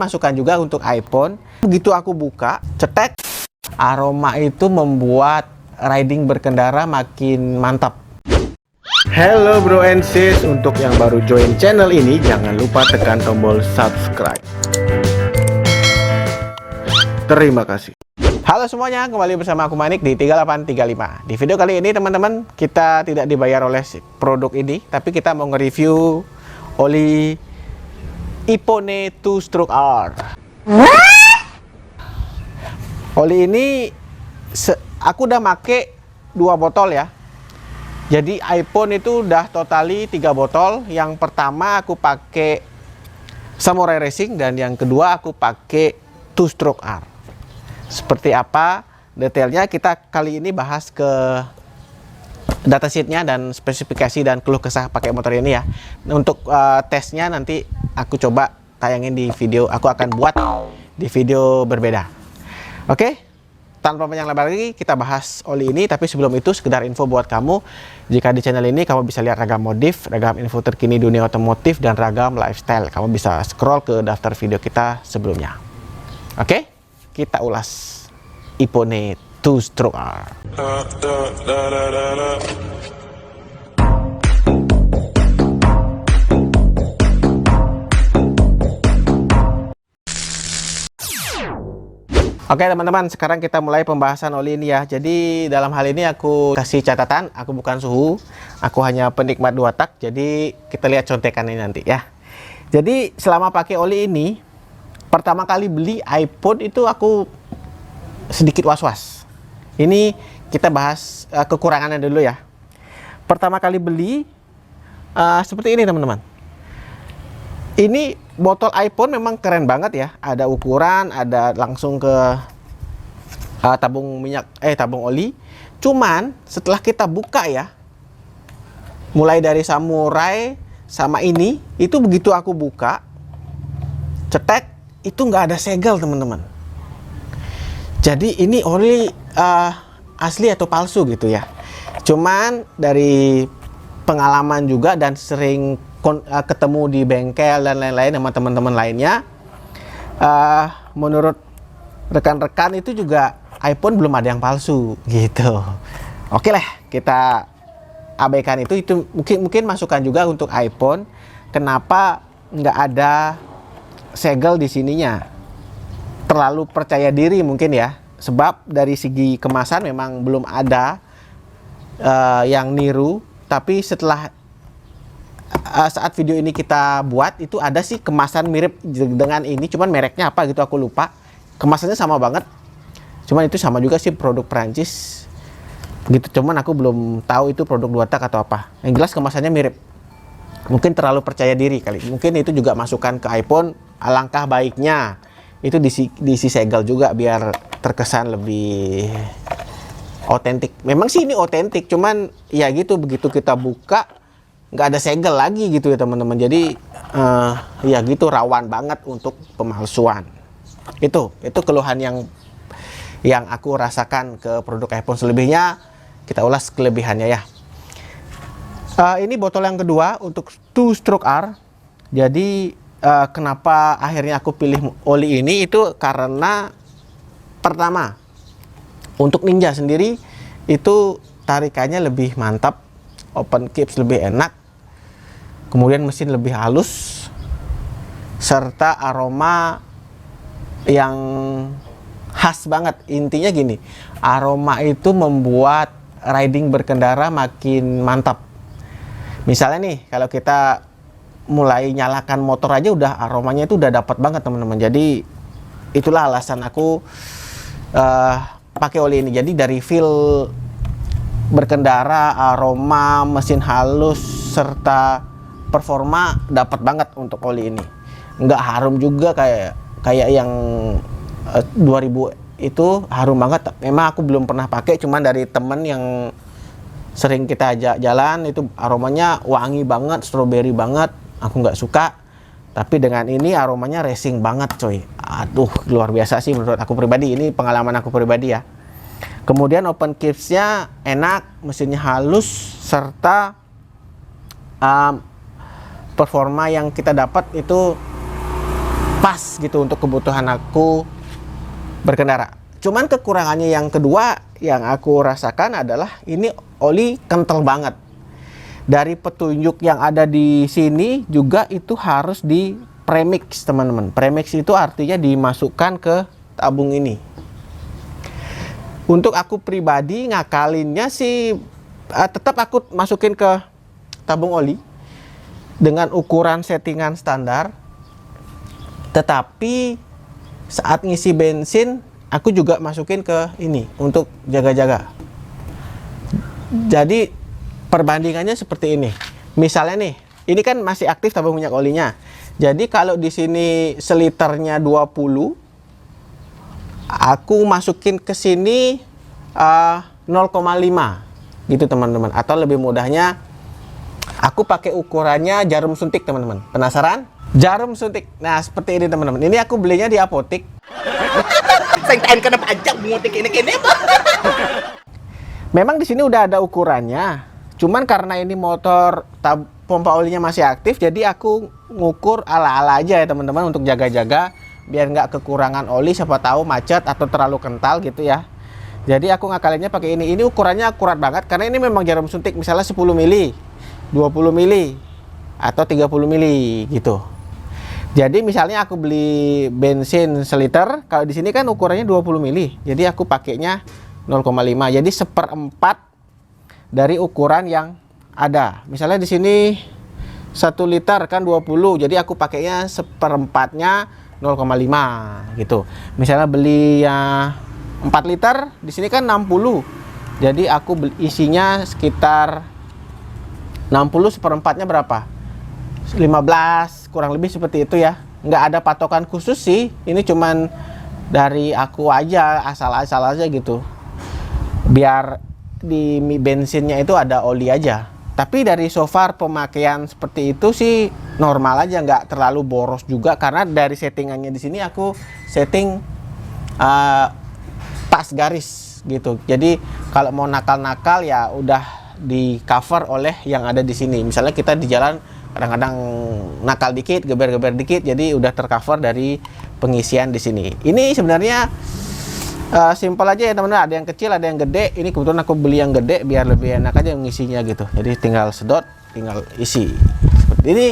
Masukan juga untuk iPhone. Begitu aku buka, cetek, aroma itu membuat riding berkendara makin mantap. Hello bro and sis, untuk yang baru join channel ini jangan lupa tekan tombol subscribe. Terima kasih. Halo semuanya, kembali bersama aku Manik di 3835. Di video kali ini teman-teman, kita tidak dibayar oleh produk ini, tapi kita mau nge-review oli Ipone 2-Stroke R. Oli ini aku udah make 2 botol ya. Jadi iPhone itu udah totali 3 botol. Yang pertama aku pakai Samurai Racing dan yang kedua aku pakai 2-Stroke R. Seperti apa detailnya kita kali ini bahas ke datasheetnya dan spesifikasi dan keluh kesah pakai motor ini ya. Untuk tesnya nanti aku coba tayangin di video, aku akan buat di video berbeda. Oke, tanpa panjang lebar lagi kita bahas oli ini. Tapi sebelum itu sekedar info buat kamu, jika di channel ini kamu bisa lihat ragam modif, ragam info terkini dunia otomotif dan ragam lifestyle. Kamu bisa scroll ke daftar video kita sebelumnya. Oke, kita ulas Ipone 2-Stroke R. Oke teman-teman, sekarang kita mulai pembahasan oli ini ya. Jadi dalam hal ini aku kasih catatan, aku bukan suhu, aku hanya penikmat 2 tak. Jadi kita lihat contekan ini nanti ya. Jadi selama pakai oli ini, pertama kali beli iPhone itu aku sedikit was-was. Ini kita bahas kekurangannya dulu ya. Pertama kali beli seperti ini teman-teman. Ini botol iPhone memang keren banget ya. Ada ukuran, ada langsung ke tabung minyak, tabung oli. Cuman setelah kita buka ya, mulai dari Samurai sama ini, itu begitu aku buka, cetek, itu nggak ada segel teman-teman. Jadi ini oli asli atau palsu gitu ya. Cuman dari pengalaman juga dan sering ketemu di bengkel dan lain-lain sama teman-teman lainnya, menurut rekan-rekan itu juga iPhone belum ada yang palsu gitu. Oke lah, kita abaikan itu mungkin masukan juga untuk iPhone. Kenapa nggak ada segel di sininya? Terlalu percaya diri mungkin ya, sebab dari segi kemasan memang belum ada yang niru. Tapi setelah saat video ini kita buat, itu ada sih kemasan mirip dengan ini, cuman mereknya apa gitu aku lupa. Kemasannya sama banget, cuman itu sama juga sih produk Perancis gitu, cuman aku belum tahu itu produk 2 tak atau apa. Yang jelas kemasannya mirip. Mungkin terlalu percaya diri kali, mungkin itu juga masukan ke iPhone. Alangkah baiknya itu diisi segel juga biar terkesan lebih otentik. Memang sih ini otentik, cuman ya gitu, begitu kita buka nggak ada segel lagi gitu ya teman-teman. Jadi ya gitu, rawan banget untuk pemalsuan. Itu keluhan yang aku rasakan ke produk iPhone. Selebihnya kita ulas kelebihannya ya. Ini botol yang kedua untuk 2-Stroke R. Jadi kenapa akhirnya aku pilih oli ini, itu karena pertama, untuk Ninja sendiri itu tarikannya lebih mantap, open caps lebih enak, kemudian mesin lebih halus, serta aroma yang khas banget. Intinya gini, aroma itu membuat riding berkendara makin mantap. Misalnya nih, kalau kita mulai nyalakan motor aja udah aromanya itu udah dapat banget teman-teman. Jadi itulah alasan aku pakai oli ini. Jadi dari feel berkendara, aroma, mesin halus, serta performa dapat banget untuk oli ini. Nggak harum juga kayak yang 2000 itu harum banget. Memang aku belum pernah pakai, cuman dari temen yang sering kita ajak jalan itu aromanya wangi banget, strawberry banget. Aku nggak suka. Tapi dengan ini aromanya racing banget coy. Aduh, luar biasa sih menurut aku pribadi. Ini pengalaman aku pribadi ya. Kemudian open capsnya enak, mesinnya halus, serta performa yang kita dapat itu pas gitu untuk kebutuhan aku berkendara. Cuman kekurangannya yang kedua yang aku rasakan adalah ini oli kental banget. Dari petunjuk yang ada di sini juga itu harus di premix, teman-teman. Premix itu artinya dimasukkan ke tabung ini. Untuk aku pribadi ngakalinnya sih tetap aku masukin ke tabung oli dengan ukuran settingan standar. Tetapi saat ngisi bensin aku juga masukin ke ini untuk jaga-jaga. Jadi perbandingannya seperti ini. Misalnya nih, ini kan masih aktif tabung minyak olinya. Jadi kalau di sini seliternya 20, aku masukin ke sini 0,5 gitu teman-teman. Atau lebih mudahnya aku pakai ukurannya jarum suntik, teman-teman. Penasaran? Jarum suntik. Nah, seperti ini teman-teman. Ini aku belinya di apotik. Memang di sini udah ada ukurannya. Cuman karena ini motor pompa olinya masih aktif, jadi aku ngukur ala-ala aja ya teman-teman untuk jaga-jaga biar nggak kekurangan oli, siapa tahu macet atau terlalu kental gitu ya. Jadi aku ngakalinnya pakai ini. Ini ukurannya akurat banget karena ini memang jarum suntik, misalnya 10 mili, 20 mili atau 30 mili gitu. Jadi misalnya aku beli bensin seliter, kalau di sini kan ukurannya 20 mili. Jadi aku pakainya 0,5. Jadi seperempat dari ukuran yang ada. Misalnya di sini 1 liter kan 20, jadi aku pakainya seperempatnya 0,5 gitu. Misalnya beli 4 liter, di sini kan 60. Jadi aku isinya sekitar 60 seperempatnya berapa? 15, kurang lebih seperti itu ya. Nggak ada patokan khusus sih. Ini cuman dari aku aja, asal-asal aja gitu. Biar di bensinnya itu ada oli aja. Tapi dari so far pemakaian seperti itu sih normal aja, nggak terlalu boros juga karena dari settingannya di sini aku setting pas garis gitu. Jadi kalau mau nakal-nakal ya udah di cover oleh yang ada di sini. Misalnya kita di jalan kadang-kadang nakal dikit, geber-geber dikit, jadi udah tercover dari pengisian di sini. Ini sebenarnya simpel aja ya teman-teman, ada yang kecil ada yang gede. Ini kebetulan aku beli yang gede biar lebih enak aja ngisinya gitu. Jadi tinggal sedot, tinggal isi. Seperti ini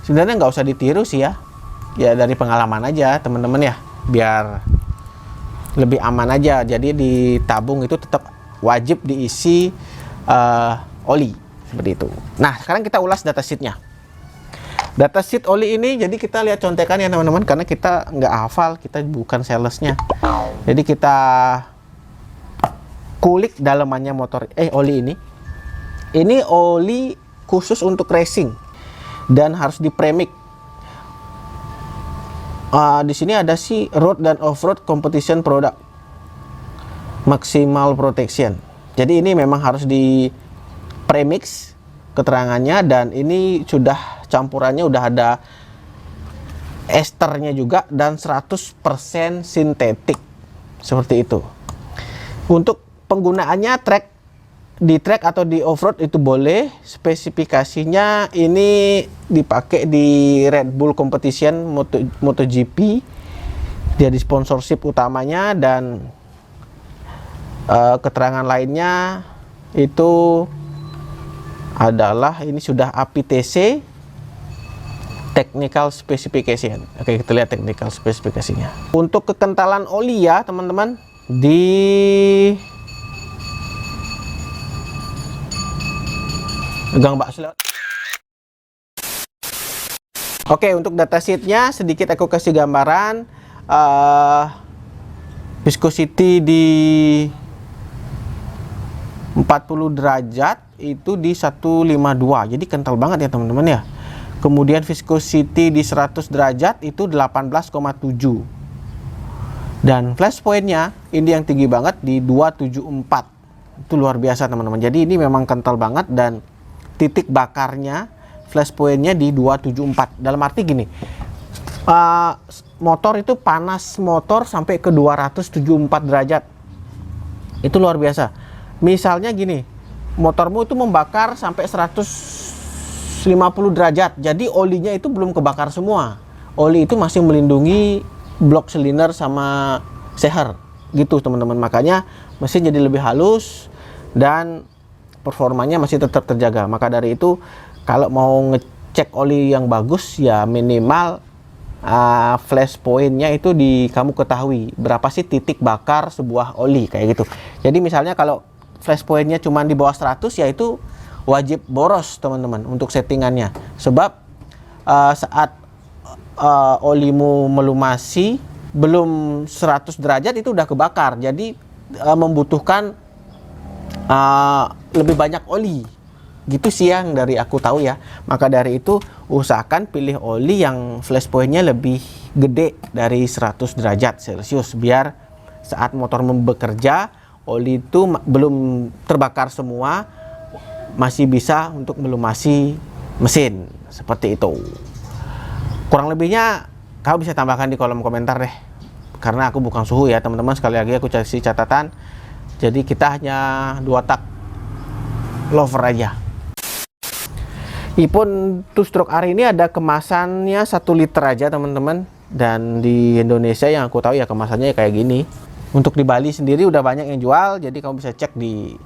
sebenarnya nggak usah ditiru sih ya. Ya dari pengalaman aja teman-teman ya, biar lebih aman aja. Jadi di tabung itu tetap wajib diisi oli seperti itu. Nah sekarang kita ulas datasheetnya. Datasheet oli ini, jadi kita lihat contekan ya teman-teman, karena kita nggak hafal, kita bukan salesnya. Jadi kita kulik dalamannya motor oli ini. Ini oli khusus untuk racing dan harus di premix. Di sini ada si road dan off-road competition product maximal protection. Jadi ini memang harus di premix keterangannya, dan ini sudah campurannya udah ada esternya juga dan 100% sintetik seperti itu. Untuk penggunaannya di track atau di off-road itu boleh. Spesifikasinya ini dipakai di Red Bull Competition MotoGP, jadi sponsorship utamanya, dan keterangan lainnya itu adalah ini sudah APTC Technical Specification. Oke, kita lihat technical spesifikasinya. Untuk kekentalan oli ya teman-teman, di gang bakso lewat. Oke, untuk datasheetnya sedikit aku kasih gambaran. Viscosity di 40 derajat itu di 152, jadi kental banget ya teman-teman ya. Kemudian viscosity di 100 derajat itu 18,7, dan flash pointnya ini yang tinggi banget di 274. Itu luar biasa teman-teman. Jadi ini memang kental banget, dan titik bakarnya flash pointnya di 274. Dalam arti gini, motor itu panas motor sampai ke 274 derajat. Itu luar biasa. Misalnya gini, motormu itu membakar sampai 150 derajat, jadi olinya itu belum kebakar semua. oli itu masih melindungi blok silinder sama seher gitu teman-teman. Makanya mesin jadi lebih halus dan performanya masih tetap terjaga. Maka dari itu kalau mau ngecek oli yang bagus ya minimal flash pointnya itu kamu ketahui berapa sih titik bakar sebuah oli kayak gitu. Jadi misalnya kalau flash pointnya cuma di bawah 100 ya itu wajib boros teman-teman untuk settingannya. Sebab saat olimu melumasi belum 100 derajat itu udah kebakar. Jadi membutuhkan lebih banyak oli. Gitu sih yang dari aku tahu ya. Maka dari itu usahakan pilih oli yang flash pointnya lebih gede dari 100 derajat Celcius biar saat motor bekerja oli itu belum terbakar semua, masih bisa untuk melumasi mesin seperti itu. Kurang lebihnya kamu bisa tambahkan di kolom komentar deh, karena aku bukan suhu ya teman-teman. Sekali lagi aku kasih catatan, jadi kita hanya 2 tak lover aja. iPhone 2 stroke R ini ada kemasannya 1 liter aja teman-teman, dan di Indonesia yang aku tahu ya kemasannya kayak gini. Untuk di Bali sendiri udah banyak yang jual, jadi kamu bisa cek di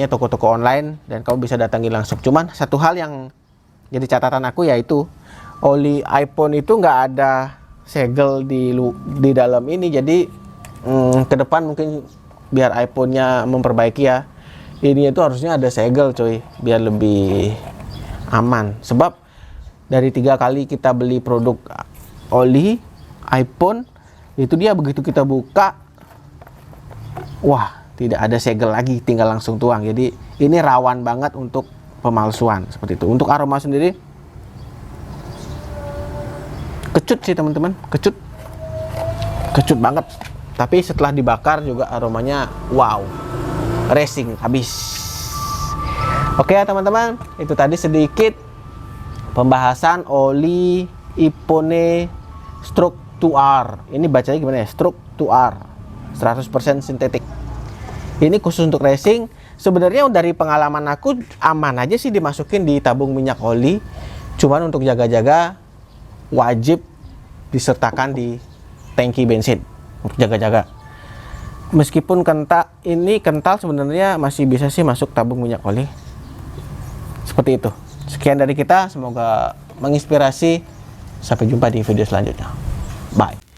toko-toko online dan kamu bisa datangi langsung. Cuman satu hal yang jadi catatan aku yaitu oli iPhone itu nggak ada segel di dalam ini. Jadi ke depan mungkin biar iPhone-nya memperbaiki ya, ini itu harusnya ada segel coy, biar lebih aman. Sebab dari 3 kali kita beli produk oli iPhone itu dia begitu kita buka, wah tidak ada segel lagi, tinggal langsung tuang. Jadi ini rawan banget untuk pemalsuan seperti itu. Untuk aroma sendiri kecut sih teman-teman, kecut banget. Tapi setelah dibakar juga aromanya wow, racing habis. Oke ya teman-teman, itu tadi sedikit pembahasan oli iPhone stroke 2R. Ini bacanya gimana ya? Stroke 2R 100% sintetik. Ini khusus untuk racing. Sebenarnya dari pengalaman aku aman aja sih dimasukin di tabung minyak oli. Cuman untuk jaga-jaga wajib disertakan di tangki bensin untuk jaga-jaga. Meskipun kental sebenarnya masih bisa sih masuk tabung minyak oli. Seperti itu. Sekian dari kita, semoga menginspirasi. Sampai jumpa di video selanjutnya. Bye.